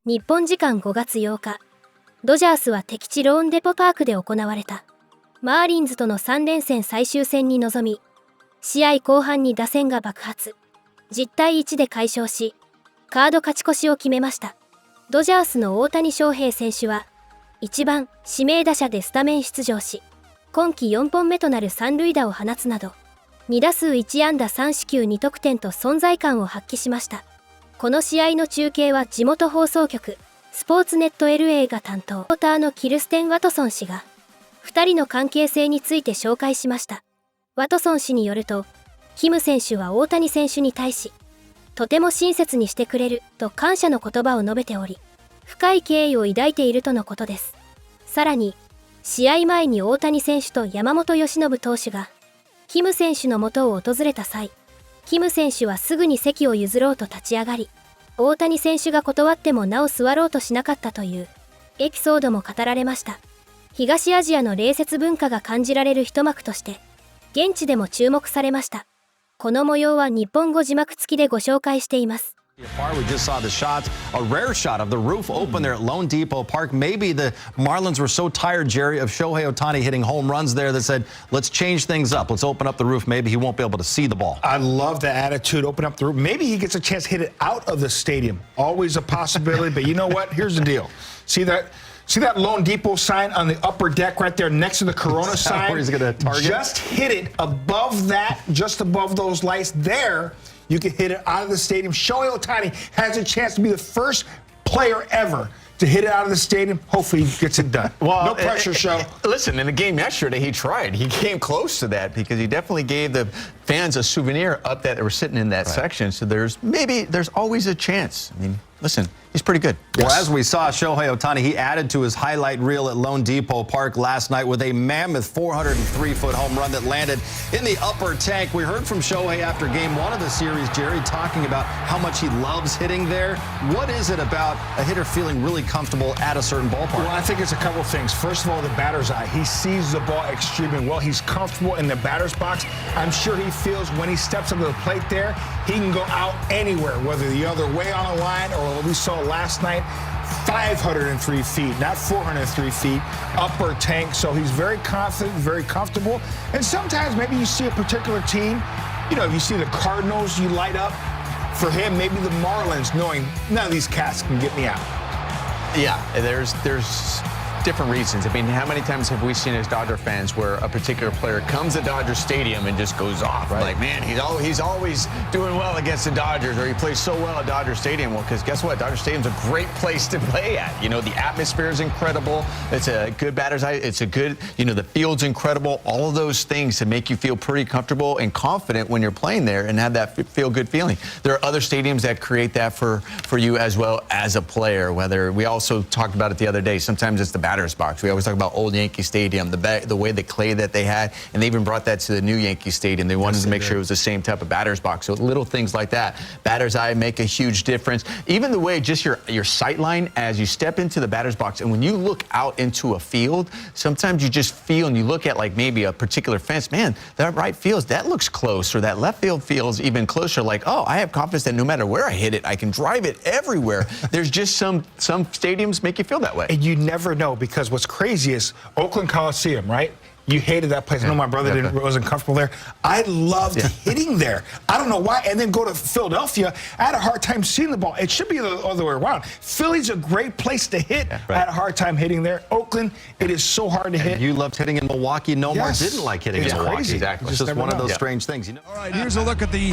日本時間5月8日、ドジャースは敵地ローンデポパークで行われたマーリンズとの3連戦最終戦に臨み、試合後半に打線が爆発。10対1で快勝し、カード勝ち越しを決めました。ドジャースの大谷翔平選手は、1番指名打者でスタメン出場し、今季4本目となる三塁打を放つなど、2打数1安打3四球2得点と存在感を発揮しました。この試合の中継は地元放送局、スポーツネット LA が担当。リポーターのキルステン・ワトソン氏が、2人の関係性について紹介しました。ワトソン氏によると、キム選手は大谷選手に対し、とても親切にしてくれると感謝の言葉を述べており、深い敬意を抱いているとのことです。さらに、試合前に大谷選手と山本由伸投手が、キム選手の元を訪れた際、キム選手はすぐに席を譲ろうと立ち上がり、大谷選手が断ってもなお座ろうとしなかったというエピソードも語られました。東アジアの礼節文化が感じられる一幕として、現地でも注目されました。この模様は日本語字幕付きでご紹介しています。We just saw the shots, a rare shot of the roof open there at Lone Depot Park. Maybe the Marlins were so tired, Jerry, of Shohei Ohtani hitting home runs there that said, let's change things up. Let's open up the roof. Maybe he won't be able to see the ball. I love the attitude. Open up the roof. Maybe he gets a chance to hit it out of the stadium. Always a possibility. But you know what? Here's the deal. See that Lone Depot sign on the upper deck right there next to the Corona sign? Where he's going to target? Just hit it above that, just above those lights there. You can hit it out of the stadium. Shohei Ohtani has a chance to be the first player ever to hit it out of the stadium. Hopefully he gets it done. Well, no pressure, Show. Listen, in the game yesterday, he tried. He came close to that because he definitely gave the fans a souvenir up that they were sitting in that section. So there's always a chance. I mean, listen, he's pretty good. Well, as we saw, Shohei Ohtani, he added to his highlight reel at Lone Depot Park last night with a mammoth 403-foot home run that landed in the upper tank. We heard from Shohei after game one of the series, Jerry, talking about how much he loves hitting there. What is it about a hitter feeling really comfortable at a certain ballpark? Well, I think it's a couple things. First of all, the batter's eye. He sees the ball extremely well. He's comfortable in the batter's box. I'm sure he feels when he steps up to the plate there, he can go out anywhere, whether the other way on a line or what we saw last night, 503 feet, not 403 feet, upper tank. So he's very confident, very comfortable. And sometimes maybe you see a particular team, you know, if you see the Cardinals, you light up. For him, maybe the Marlins, knowing none of these cats can get me out. Yeah, there's different reasons. I mean, how many times have we seen as Dodger fans where a particular player comes to Dodger Stadium and just goes off? Right. Like, man, he's always doing well against the Dodgers, or he plays so well at Dodger Stadium. Well, because guess what? Dodger Stadium's a great place to play at. You know, the atmosphere is incredible. It's a good batter's eye. It's a good, you know, the field's incredible. All of those things to make you feel pretty comfortable and confident when you're playing there and have that feel-good feeling. There are other stadiums that create that for you as well as a player. Whether we also talked about it the other day. Sometimes it's the batter's box. We always talk about old Yankee Stadium, the way the clay that they had, and they even brought that to the new Yankee Stadium. They wanted to make sure it was the same type of batter's box. So little things like that, batter's eye, make a huge difference. Even the way just your sight line as you step into the batter's box, and when you look out into a field, sometimes you just feel and you look at like maybe a particular fence, man, that right field, that looks close, or that left field feels even closer. Like, oh, I have confidence that no matter where I hit it, I can drive it everywhere. There's just some stadiums make you feel that way. And you never know, because what's crazy is Oakland Coliseum, right? You hated that place. I know my brother wasn't comfortable there. I loved hitting there. I don't know why. And then go to Philadelphia. I had a hard time seeing the ball. It should be the other way around. Philly's a great place to hit. I had a hard time hitting there. Oakland, it is so hard to hit. You loved hitting in Milwaukee. Nomar didn't like hitting in Milwaukee. Crazy. Exactly. It's just one of those strange things. You know? All right, here's a look at the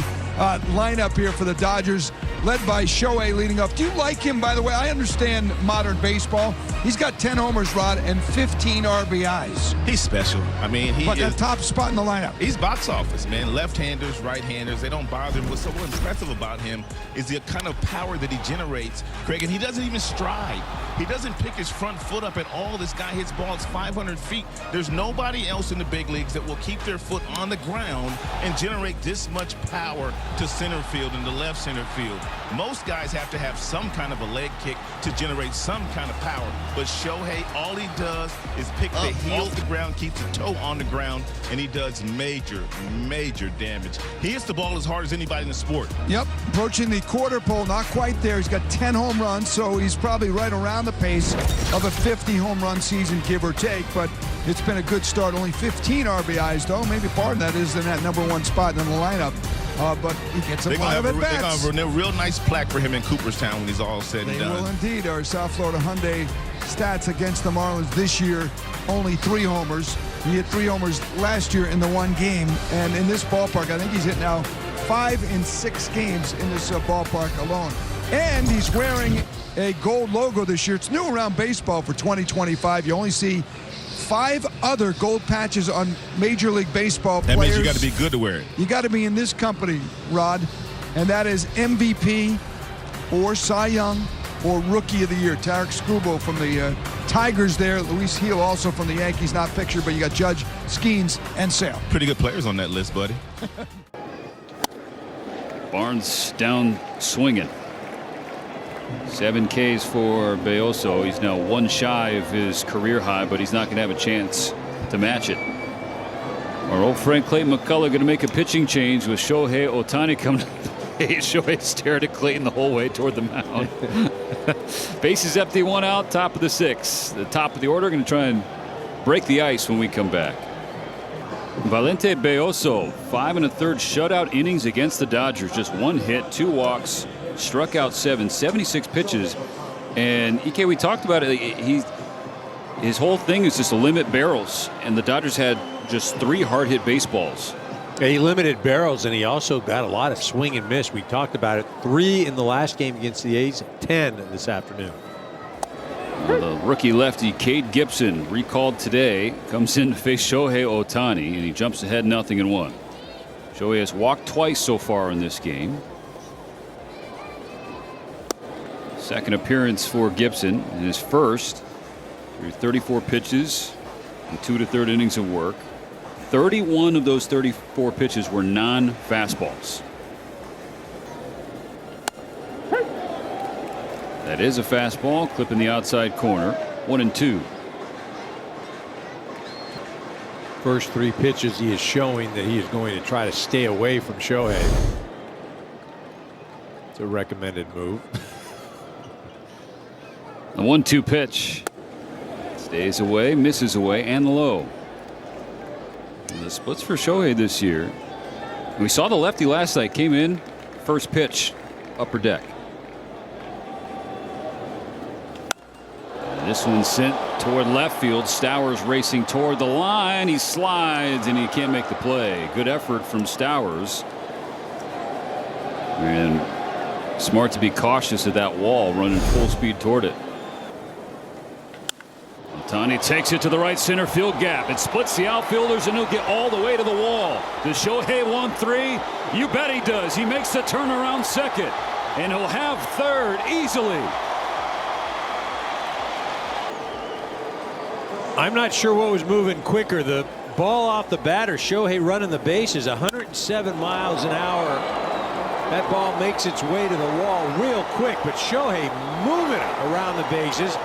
lineup here for the Dodgers, led by Shohei leading up. Do you like him, by the way? I understand modern baseball. He's got 10 homers, Rod, and 15 RBIs. He's special. I mean, he but is the top spot in the lineup. He's box office, man. Left-handers, right-handers, they don't bother him. What's so impressive about him is the kind of power that he generates, Craig, and he doesn't even stride. He doesn't pick his front foot up at all. This guy hits balls 500 feet. There's nobody else in the big leagues that will keep their foot on the ground and generate this much power to center field and the left center field. Most guys have to have some kind of a leg kick to generate some kind of power. But Shohei, all he does is pick the heel off the ground, keeps the toe on the ground, and he does major, major damage. He hits the ball as hard as anybody in the sport. Yep, approaching the quarter pole, not quite there. He's got 10 home runs, so he's probably right around the pace of a 50 home run season, give or take. But it's been a good start. Only 15 RBIs, though. Maybe part of that is in that #1 spot in the lineup. But he gets a lot of at-bats. They're going to have a real nice plaque for him in Cooperstown when he's all said and done. They will indeed. Our South Florida Hyundai stats against the Marlins this year, only 3 homers. He hit 3 homers last year in the 1 game. And in this ballpark, I think he's hit now 5 in 6 games in this ballpark alone. And he's wearing a gold logo this year. It's new around baseball for 2025. You only see 5 other gold patches on Major League Baseball players. That means you got to be good to wear it. You got to be in this company, Rod, and that is MVP or Cy Young or Rookie of the Year. Tarek Skubal from the Tigers there. Luis Gil also from the Yankees, not pictured, but you got Judge, Skeens, and Sale. Pretty good players on that list, buddy. Barnes down swinging. 7 Ks for Beoso. He's now 1 shy of his career high, but he's not going to have a chance to match it. Our old friend Clayton McCullough going to make a pitching change with Shohei Ohtani coming to the plate. Shohei stared at Clayton the whole way toward the mound. Bases empty, 1 out, top of the 6th. The top of the order going to try and break the ice when we come back. Valente Beoso, 5 1/3 shutout innings against the Dodgers. Just 1 hit, 2 walks. Struck out 7, 76 pitches, and Ike, we talked about it. His whole thing is just to limit barrels, and the Dodgers had just 3 hard hit baseballs. Yeah, he limited barrels, and he also got a lot of swing and miss. We talked about it. 3 in the last game against the A's, 10 this afternoon. The rookie lefty Cade Gibson, recalled today, comes in to face Shohei Ohtani, and he jumps ahead 0-1. Shohei has walked twice so far in this game. Second appearance for Gibson, and his first through 34 pitches and 2 1/3 innings of work. 31 of those 34 pitches were non-fastballs. That is a fastball, clipping the outside corner. 1-2. First 3 pitches, he is showing that he is going to try to stay away from Shohei. It's a recommended move. The 1-2 pitch stays away, misses away, and low. And the splits for Shohei this year. We saw the lefty last night, came in, first pitch, upper deck. And this one sent toward left field. Stowers racing toward the line. He slides and he can't make the play. Good effort from Stowers. And smart to be cautious of that wall, running full speed toward it. Ohtani takes it to the right center field gap. It splits the outfielders, and he'll get all the way to the wall. Does Shohei want 3? You bet he does. He makes the turnaround second, and he'll have third easily. I'm not sure what was moving quicker. The ball off the bat or Shohei running the bases. 107 miles an hour. That ball makes its way to the wall real quick, but Shohei moving around the bases.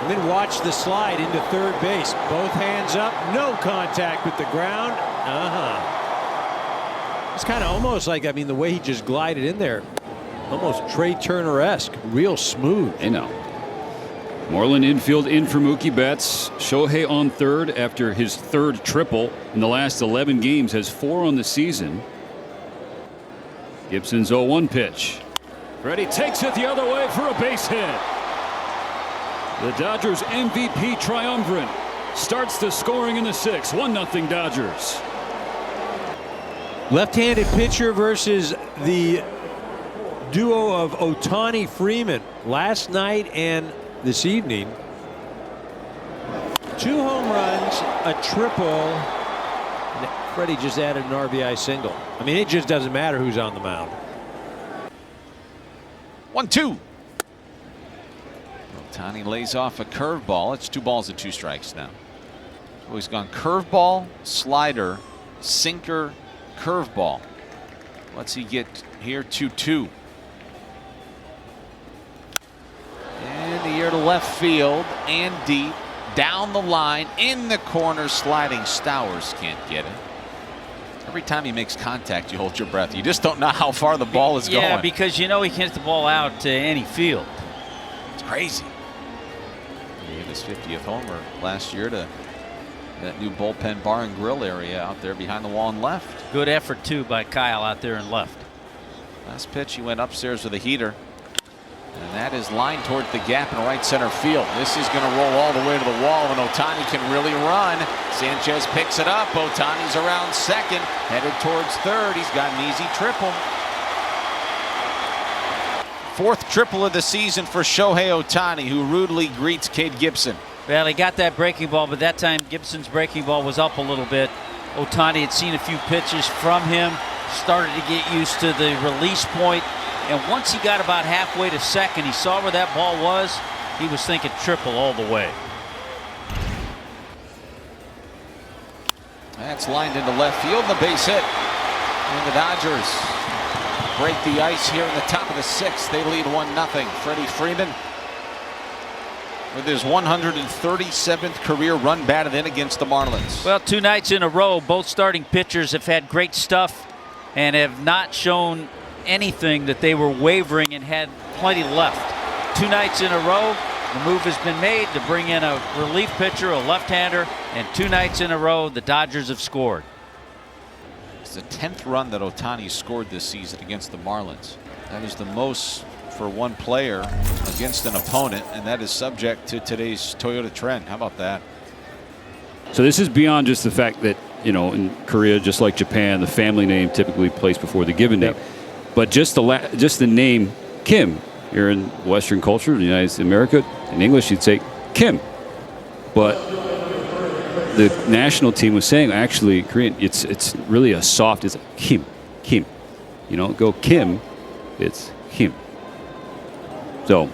And then watch the slide into third base. Both hands up, no contact with the ground. It's kind of almost like, I mean, the way he just glided in there, almost Trey Turner-esque, real smooth. I know. Moreland infield in for Mookie Betts. Shohei on third after his 3rd triple in the last 11 games, has 4 on the season. Gibson's 0-1 pitch. Freddie takes it the other way for a base hit. The Dodgers MVP triumvirate starts the scoring in the 6th. 1-0 Dodgers. Left-handed pitcher versus the duo of Ohtani Freeman last night and this evening. 2 home runs, a triple. Freddie just added an RBI single. I mean, it just doesn't matter who's on the mound. 1-2. Ohtani lays off a curveball. It's 2 balls and 2 strikes now. So he's gone curveball, slider, sinker, curveball. What's he get here? 2-2. And the here to left field and deep, down the line, in the corner, sliding. Stowers can't get it. Every time he makes contact, you hold your breath. You just don't know how far the ball is going. Yeah, because you know he can hit the ball out to any field. It's crazy. He hit his 50th homer last year to that new bullpen bar and grill area out there behind the wall and left. Good effort, too, by Kyle out there and left. Last pitch, he went upstairs with a heater. And that is lined towards the gap in right center field. This is going to roll all the way to the wall, and Ohtani can really run. Sanchez picks it up. Ohtani's around second, headed towards third. He's got an easy triple. Fourth triple of the season for Shohei Ohtani, who rudely greets Cade Gibson. Well, he got that breaking ball, but that time Gibson's breaking ball was up a little bit. Ohtani had seen a few pitches from him, started to get used to the release point. And once he got about halfway to second, he saw where that ball was. He was thinking triple all the way. That's lined into left field, the base hit. And the Dodgers break the ice here in the top of the sixth. They lead 1-0. Freddie Freeman with his 137th career run batted in against the Marlins. Well, 2 nights in a row, both starting pitchers have had great stuff and have not shown anything that they were wavering and had plenty left. 2 nights in a row, the move has been made to bring in a relief pitcher, a left-hander, and 2 nights in a row, the Dodgers have scored. It's the 10th run that Ohtani scored this season against the Marlins. That is the most for one player against an opponent, and that is subject to today's Toyota trend. How about that? So this is beyond just the fact that, you know, in Korea, just like Japan, the family name typically placed before the given name. But just the name Kim, here in Western culture, in the United States of America, in English you'd say Kim. But the national team was saying, actually, Korean, it's really a soft, it's Kim. You don't go Kim, it's Kim. So.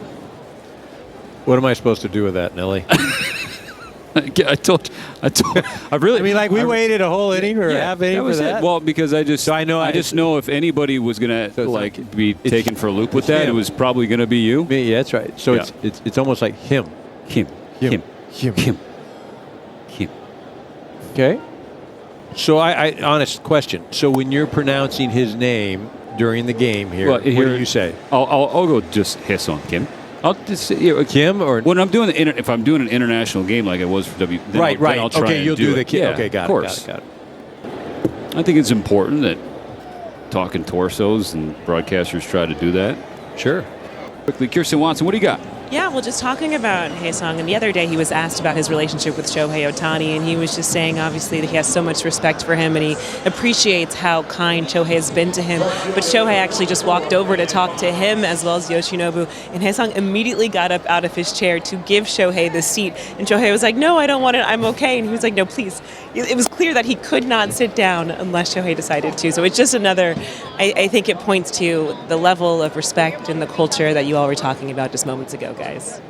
What am I supposed to do with that, Nelly? I really. I mean, like we waited a whole inning or a half inning for that. Well, because I just know if anybody was gonna be taken for a loop with that, it was probably gonna be you. Me, yeah, that's right. So it's almost like him. Kim. Okay. So I honest question. So when you're pronouncing his name during the game here, what do you say? I'll go just hiss on Kim. I'll just Kim, or when I'm doing if I'm doing an international game like I was for W. Then right. I'll try okay, and you'll do the Kim. Yeah, okay, got it. I think it's important that talking torsos and broadcasters try to do that. Sure. Quickly, Kirsten Watson, what do you got? Yeah, well, just talking about Haesung, and the other day he was asked about his relationship with Shohei Ohtani, and he was just saying, obviously, that he has so much respect for him, and he appreciates how kind Shohei has been to him. But Shohei actually just walked over to talk to him, as well as Yoshinobu, and Haesung immediately got up out of his chair to give Shohei the seat. And Shohei was like, no, I don't want it, I'm okay. And he was like, no, please. It was clear that he could not sit down unless Shohei decided to. So it's just another, I think it points to the level of respect and the culture that you all were talking about just moments ago, guys.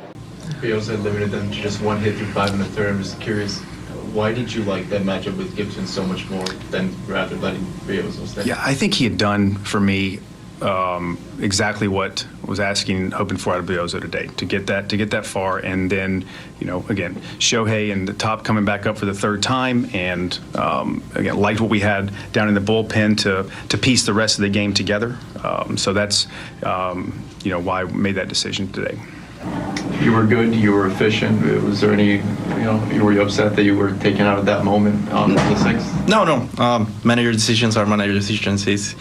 We also limited them to just one hit through 5 in the third. I'm just curious, why did you like that matchup with Gibson so much more than rather letting Rios stay? Yeah, I think he had done for me exactly what I was asking, hoping for out of Biozo today, to get that far, and then, you know, again, Shohei and the top coming back up for the third time, and again, liked what we had down in the bullpen to piece the rest of the game together. So that's you know, why I made that decision today. You were good, you were efficient. Was there any, were you upset that you were taken out at that moment on the sixth? No. Manager decisions are manager decisions. It's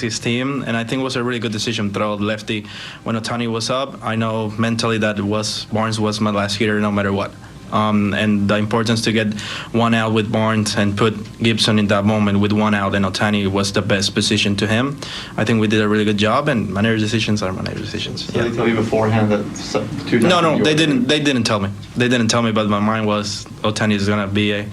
his team, and I think it was a really good decision to throw lefty when Ohtani was up. I know mentally that Barnes was my last hitter no matter what. And the importance to get one out with Barnes and put Gibson in that moment with one out, and Ohtani was the best position to him. I think we did a really good job, and manager decisions are manager decisions. So they tell you beforehand that 2 No, they didn't. They didn't tell me. But my mind was Ohtani is gonna be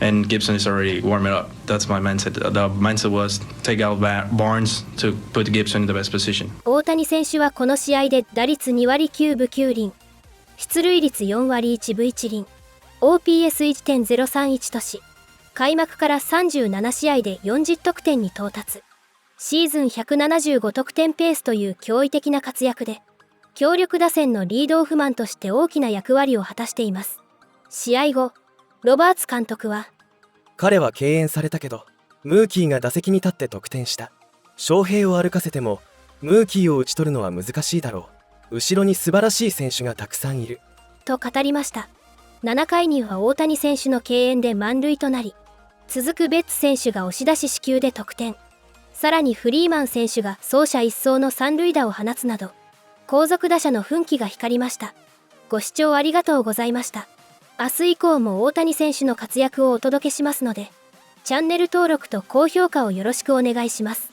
and Gibson is already warming up. That's my mindset. The mindset was take out Barnes to put Gibson in the best position. 大谷選手はこの試合で打率2割9分9厘。出塁率4割1分1厘、OPS1.031 とし、開幕から37試合で40得点に到達。シーズン175得点ペースという驚異的な活躍で、強力打線のリードオフマンとして大きな役割を果たしています。試合後、ロバーツ監督は、彼は敬遠されたけど、ムーキーが打席に立って得点した。翔平を歩かせても、ムーキーを打ち取るのは難しいだろう。後ろに素晴らしい選手がたくさんいる。と語りました。7回には大谷選手の敬遠で満塁となり、続くベッツ選手が押し出し四球で得点。さらにフリーマン選手が走者一掃の三塁打を放つなど、後続打者の奮起が光りました。ご視聴ありがとうございました。明日以降も大谷選手の活躍をお届けしますので、チャンネル登録と高評価をよろしくお願いします。